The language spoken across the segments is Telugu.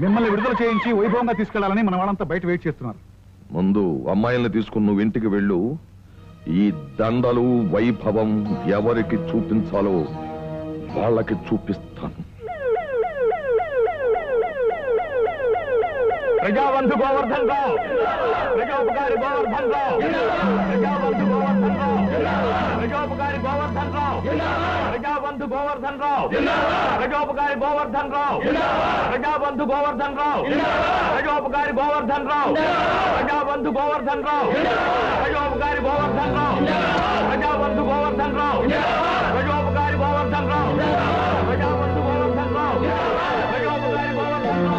మిమ్మల్ని విడుదల చేయించి వైభవంగా తీసుకెళ్లాలని మన వాళ్ళంతా బయట వెయిట్ చేస్తున్నారు. ముందు అమ్మాయిల్ని తీసుకుని నువ్వు ఇంటికి వెళ్ళు. ఈ దండలు వైభవం ఎవరికి చూపించాలో వాళ్ళకి చూపిస్తాను. ప్రజాబంధు గోవర్ధన్ రావు, ప్రజోపకారి గోవర్ధన్ రావు, ప్రజాబంధు గోవర్ధన్ రావు, ప్రజోపకారి గోవర్ధన్ రావు, ప్రజాబంధు గోవర్ధన్ రావు, ప్రజోపకారి గోవర్ధన్ రావు, ప్రజాబంధు గోవర్ధన్ రావు, ప్రజోపకారి గోవర్ధన్ రావు, ప్రజాబంధు గోవర్ధన్ రావు, ప్రజోపకారి గోవర్ధన్ రావు, ప్రజాబంధు గోవర్ధన్ రావు, ప్రజోపకారి గోవర్ధన్ రావు, ప్రజాబంధు గోవర్ధన్ రావు, ప్రజోపకారి గోవర్ధన్ రావు.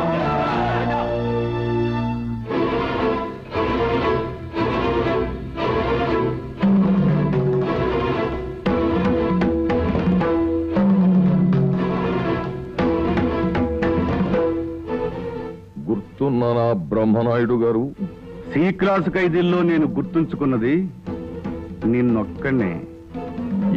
గుర్తున్నానా బ్రహ్మనాయుడు గారు? సి క్లాసు ఖైదీల్లో నేను గుర్తుంచుకున్నది నిన్నొక్కనే.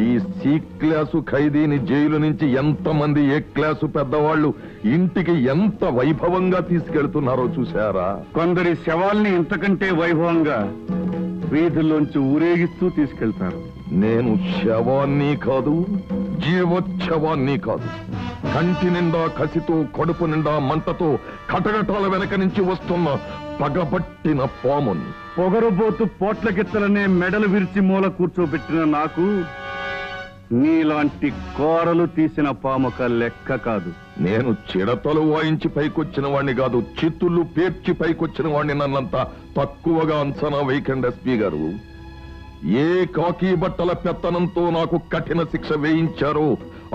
ఈ సి క్లాసు ఖైదీని జైలు నుంచి ఎంతమంది ఏ క్లాసు పెద్దవాళ్ళు ఇంటికి ఎంత వైభవంగా తీసుకెళ్తున్నారో చూశారా? కొందరి శవాల్ని ఇంతకంటే వైభవంగా వీధుల్లోంచి ఊరేగిస్తూ తీసుకెళ్తారు. నేను శవాన్ని కాదు, జీవోత్సవాన్ని కాదు. కంటి నిండా కసితో, కడుపు నిండా మంటతో కటకటాల వెనక నుంచి వస్తున్న పగబట్టిన పాముని. పొగరుబోతు పోట్లకెత్తలనే మెడలు విరిచి మూల కూర్చోబెట్టిన నాకు నీలాంటి కోరలు తీసిన పాముక లెక్క కాదు. నేను చిడతలు వాయించి పైకొచ్చిన వాణ్ణి కాదు, చిత్తులు పేర్చి పైకొచ్చిన వాణ్ణి. నన్నంతా తక్కువగా అంచనా వేయకండి ఎస్పీ గారు. ఏ కాకి బట్టల పెత్తనంతో నాకు కఠిన శిక్ష వేయించారో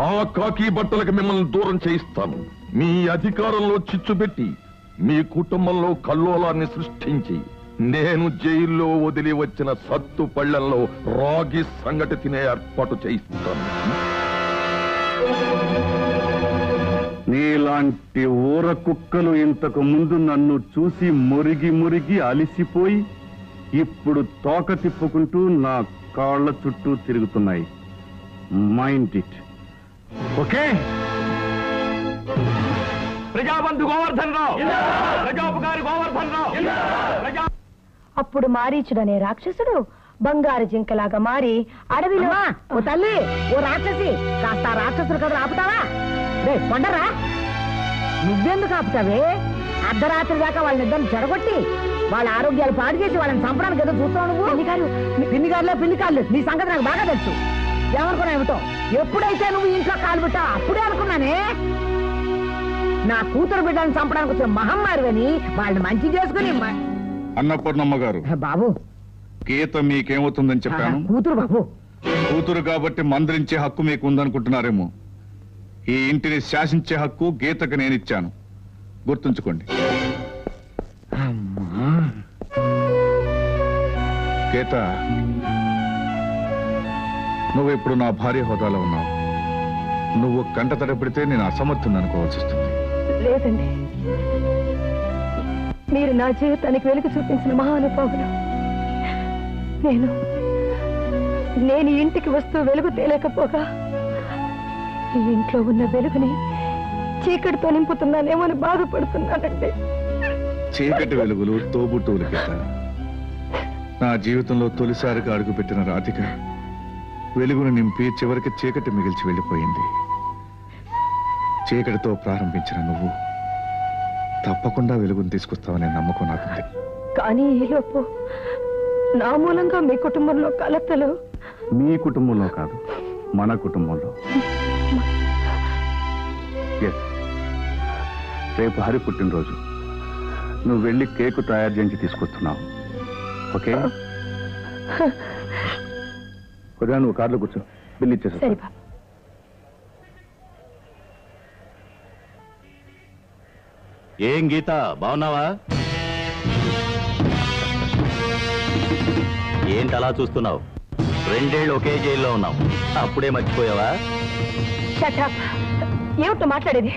ఆ కాకి బట్టలకు మిమ్మల్ని దూరం చేయిస్తాను. మీ అధికారంలో చిచ్చుపెట్టి మీ కుటుంబంలో కల్లోలాన్ని సృష్టించి నేను జైల్లో వదిలి వచ్చిన సత్తు పళ్లెంలో రాగి సంగటి తినే ఏర్పాటు చేయిస్తాను. నీలాంటి ఊర కుక్కలు ఇంతకు ముందు నన్ను చూసి మురిగి మురిగి అలిసిపోయి ఇప్పుడు తోక తిప్పుకుంటూ నా కాళ్ల చుట్టూ తిరుగుతున్నాయి. Mind it. Okay? Prajabandhu Govardhan రావు, ప్రజోపకారి గోవర్ధన్ రావు. అప్పుడు మారీచుడనే రాక్షసుడు బంగారు జింకలాగా మారి అడవిలో, ఓ తల్లి, ఓ రాక్షసి, కాస్త రాక్షసుడు కదా ఆపుతావా? కొండరా, నువ్వెందుకు ఆపుతావే? అర్ధరాత్రి దాకా వాళ్ళనిద్దరిని చెడగొట్టి వాళ్ళ ఆరోగ్యాలు పాడు చేసి వాళ్ళని చంపడానికి ఏదో చూస్తావు నువ్వు. పిన్ని కాళ్ళు నీ సంగతి నాకు బాగా తెలుసు. ఏమనుకున్నా ఏమిటో, ఎప్పుడైతే నువ్వు ఇంట్లో కాలు పెట్టావు అప్పుడే అనుకున్నానే నా కూతురు బిడ్డను చంపడానికి వచ్చిన మహమ్మారివని. వాళ్ళని మంచి చేసుకుని. అన్నపూర్ణమ్మ గారు, బాబు గీత మీకేమవుతుందని చెప్పాను. కూతురు బాబు. కూతురు కాబట్టి మందరించే హక్కు మీకు ఉందనుకుంటున్నారేమో. ఈ ఇంటిని శాసించే హక్కు గీతకు నేనిచ్చాను, గుర్తుంచుకోండి. గీత, నువ్వు ఇప్పుడు నా భార్య హోదాలో ఉన్నావు. నువ్వు కంట తడపెడితే నేను అసమర్థుని అనుకోవాల్సి వస్తుంది. లేదండి, మీరు నా జీవితానికి వెలుగు చూపించిన మహానుభావులు. నేను ఇంటికి వస్తూ వెలుగు తేలేకపోగా ఈ ఇంట్లో ఉన్న వెలుగుని చీకటితో నింపుతున్నానేమో అని బాధపడుతున్నానండి. చీకటి వెలుగులు తోబుట్టువులు గీత. నా జీవితంలో తొలిసారిగా అడుగుపెట్టిన రాధిక వెలుగును నింపి చివరికి చీకటి మిగిల్చి వెళ్ళిపోయింది. చీకటితో ప్రారంభించిన నువ్వు తప్పకుండా వెలుగును తీసుకొస్తావనే నమ్మకం నాకుంది. కానీ ఈలోపు నా మూలంగా మీ కుటుంబంలో కలతలు. మీ కుటుంబంలో కాదు, మన కుటుంబంలో. రేపు హరి పుట్టినరోజు. నువ్వు వెళ్ళి కేకు తయారు చేయించి తీసుకొస్తున్నావు. ఓకే? కొద్దిగా నువ్వు కార్లో కూర్చో, బిల్లు ఇచ్చేసా. ఏం గీత, బాగున్నావా? ఏంటి అలా చూస్తున్నావు? 2 ఏళ్ళు ఒకే జైల్లో ఉన్నావు, అప్పుడే మర్చిపోయావా? ఏమిటో మాట్లాడేది?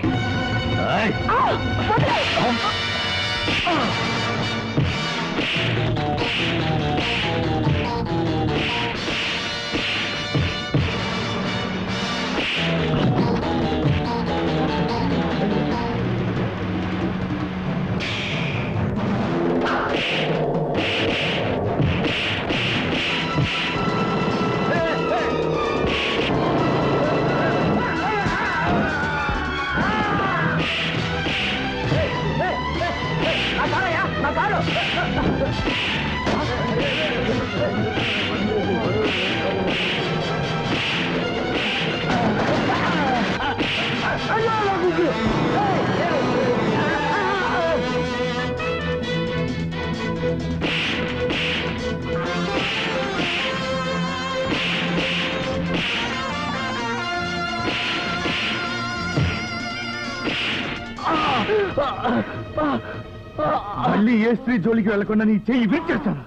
మళ్ళీ ఏ స్త్రీ జోలికి వెళ్లకుండా నీ చెయ్యి విరిచేస్తాను.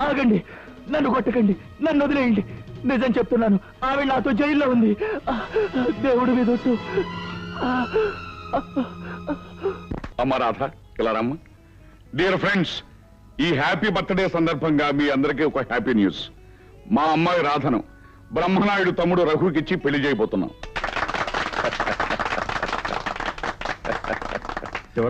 ఆగండి, నన్ను కొట్టకండి, నన్ను వదిలేయండి. నిజం చెప్తున్నాను, ఆవిడ నాతో జైల్లో ఉంది. దేవుడి మీద ఒట్టు. అమ్మ రాధ, ఇలా రమ్మ. డియర్ ఫ్రెండ్స్, ఈ హ్యాపీ బర్త్డే సందర్భంగా మీ అందరికీ ఒక హ్యాపీ న్యూస్. మా అమ్మాయి రాధను బ్రహ్మనాయుడు తమ్ముడు రఘుకిచ్చి పెళ్లి చేయబోతున్నాం.